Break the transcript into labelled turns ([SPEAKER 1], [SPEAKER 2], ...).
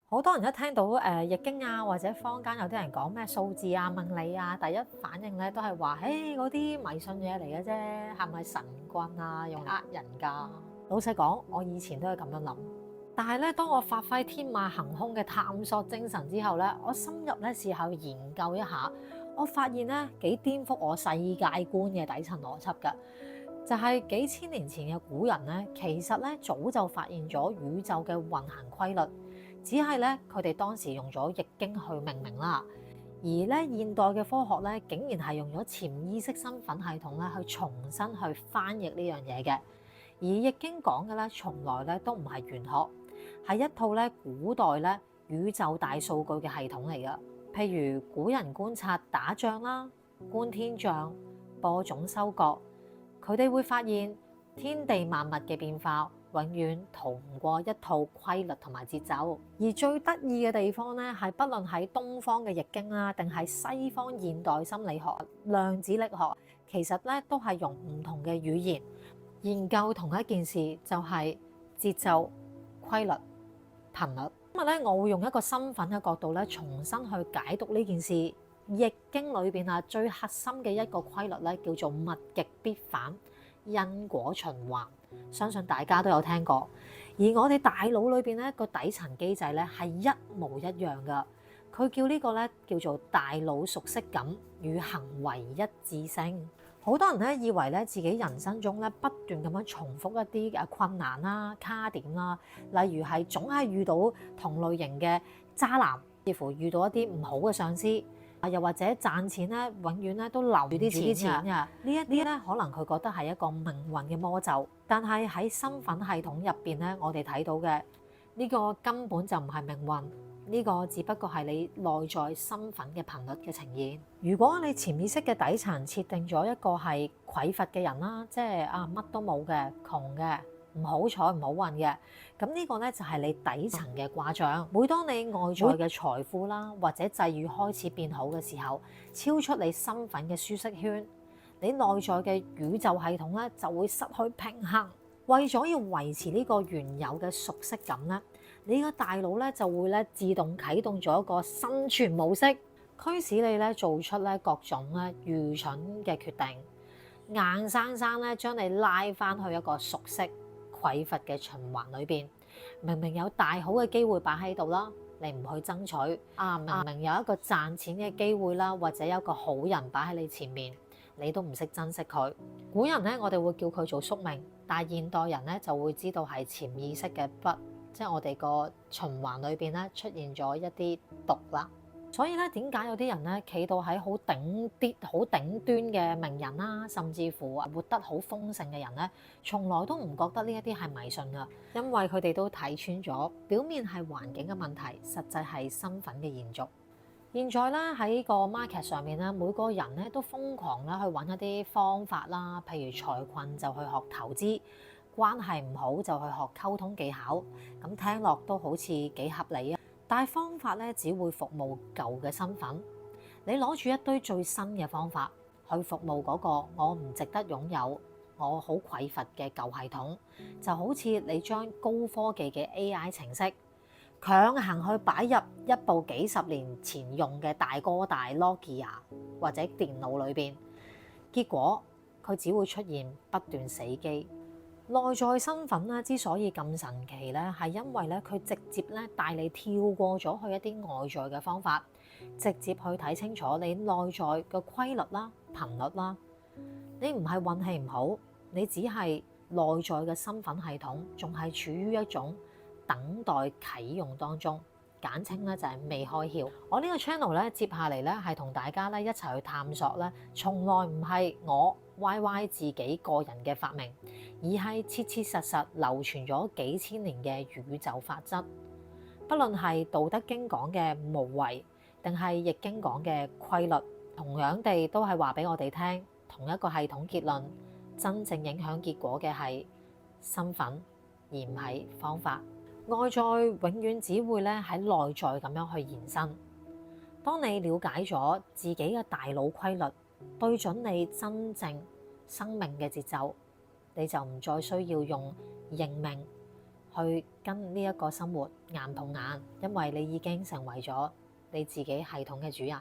[SPEAKER 1] 好多人一聽到易經啊，或者坊間有啲人講咩數字啊、命理啊，第一反應咧都係話：誒嗰啲迷信嘢嚟嘅啫，係咪神棍啊，用嚟呃人㗎？老實講，我以前都係咁樣諗。但係咧，當我發揮天馬行空嘅探索精神之後咧，我深入咧試下研究一下，我發現咧幾顛覆我世界觀嘅底層邏輯㗎。就係幾千年前嘅古人咧，其實咧早就發現咗宇宙嘅運行規律。只係咧，佢哋當時用咗易經去命名啦，而咧現代嘅科學咧，竟然係用咗潛意識身份系統咧去重新去翻譯呢樣嘢嘅。而易經講嘅咧，從來咧都唔係玄學，係一套咧古代咧宇宙大數據嘅系統嚟㗎。譬如古人觀察打仗啦、觀天象、播種收割，佢哋會發現天地萬物嘅變化永遠逃唔過一套規律同埋節奏，而最得意嘅地方咧，係不論喺東方嘅易經啦，定係西方現代心理學、量子力學，其實咧都係用唔同嘅語言研究同一件事，就係節奏、規律、頻率。今日咧，我會用一個身份嘅角度咧，重新去解讀呢件事。易經裏邊啊，最核心嘅一個規律咧，叫做物極必反，因果循環。相信大家都有聽過，而我哋大腦裏邊咧個底層機制咧係一模一樣噶。佢叫呢個咧叫做大腦熟悉感與行為一致性。好多人咧以為咧自己人生中咧不斷咁樣重複一啲困難啦、卡點啦，例如係總係遇到同類型嘅渣男，似乎遇到一啲唔好嘅上司。又或者賺錢咧，永遠咧都留住啲錢㗎。呢一啲咧，可能佢覺得係一個命運嘅魔咒。但係喺身份系統入邊咧，我哋睇到嘅呢個根本就唔係命運，呢個只不過係你內在身份嘅頻率嘅呈現。如果你潛意識嘅底層設定咗一個係匱乏嘅人啦，即係乜都冇嘅、窮嘅。唔好彩唔好運嘅，咁呢個咧就係你底層嘅卦象。每當你外在嘅財富啦或者際遇開始變好嘅時候，超出你身份嘅舒適圈，你內在嘅宇宙系統咧就會失去平衡。為咗要維持呢個原有嘅熟悉感咧，你個大腦咧就會咧自動啟動咗一個生存模式，驅使你咧做出咧各種咧愚蠢嘅決定，硬生生咧將你拉翻去一個熟悉匱乏嘅循環裏邊。明明有大好嘅機會擺喺度啦，你唔去爭取明明有一個賺錢嘅機會啦，或者有一個好人擺喺你前面，你都唔識珍惜佢。古人咧，我哋會叫佢做宿命，但係現代人咧就會知道係潛意識嘅不，即係我哋個循環裏邊咧出現咗一啲毒啦。所以咧，點解有啲人咧企到喺好頂端嘅名人啦，甚至乎活得好豐盛嘅人咧，從來都唔覺得呢一啲係迷信噶，因為佢哋都睇穿咗，表面係環境嘅問題，實際係身份嘅延續。現在咧喺個 market 上面咧，每個人咧都瘋狂咧去揾一啲方法啦，譬如財困就去學投資，關係唔好就去學溝通技巧，咁聽落都好似幾合理啊！但係方法咧，只會服務舊嘅身份。你攞住一堆最新嘅方法去服務嗰個我唔值得擁有、我好匱乏嘅舊系統，就好似你將高科技嘅 AI 程式強行去擺入一部幾十年前用嘅大哥大 Nokia 或者電腦裏邊，結果佢只會出現不斷死機。內在身份咧之所以咁神奇咧，係因為咧佢直接咧帶你跳過咗去一啲外在嘅方法，直接去睇清楚你內在嘅規律啦、頻率啦。你唔係運氣唔好，你只係內在嘅身份系統仲係處於一種等待啟用當中，簡稱咧就係未開竅。我呢個 channel 咧接下嚟咧係同大家咧一齊去探索咧，從來唔係我 YY 自己個人嘅發明，而係切切實實流傳咗幾千年嘅宇宙法則。不論係《道德經》講嘅無為，定係《易經》講嘅規律，同樣地都係話俾我哋聽同一個系統結論。真正影響結果嘅係身份，而唔係方法。外在永遠只會咧喺內在咁樣去延伸。當你了解咗自己嘅大腦規律，對準你真正生命嘅節奏，你就唔再需要用認命去跟呢一個生活硬碰硬，因為你已經成為咗你自己系統嘅主人。